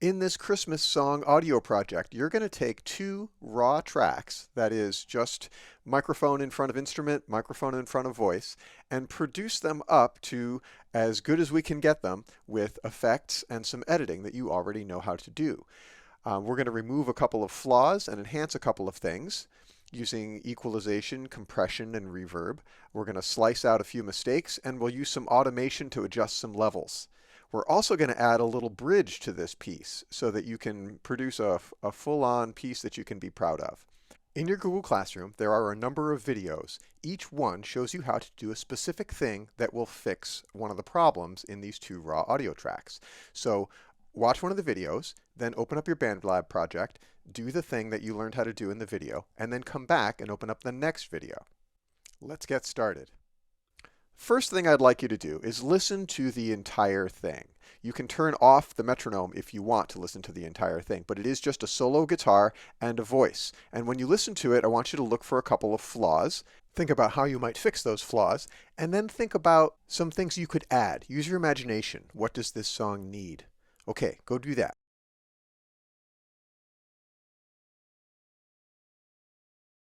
In this Christmas song audio project, you're going to take two raw tracks, that is just microphone in front of instrument, microphone in front of voice, and produce them up to as good as we can get them with effects and some editing that you already know how to do. We're going to remove a couple of flaws and enhance a couple of things using equalization, compression, and reverb. We're going to slice out a few mistakes, and we'll use some automation to adjust some levels. We're also going to add a little bridge to this piece so that you can produce a full-on piece that you can be proud of. In your Google Classroom, there are a number of videos. Each one shows you how to do a specific thing that will fix one of the problems in these two raw audio tracks. So watch one of the videos, then open up your Bandlab project, do the thing that you learned how to do in the video, and then come back and open up the next video. Let's get started. First thing I'd like you to do is listen to the entire thing. You can turn off the metronome if you want to listen to the entire thing, but it is just a solo guitar and a voice. And when you listen to it, I want you to look for a couple of flaws. Think about how you might fix those flaws, and then think about some things you could add. Use your imagination. What does this song need? Okay, go do that.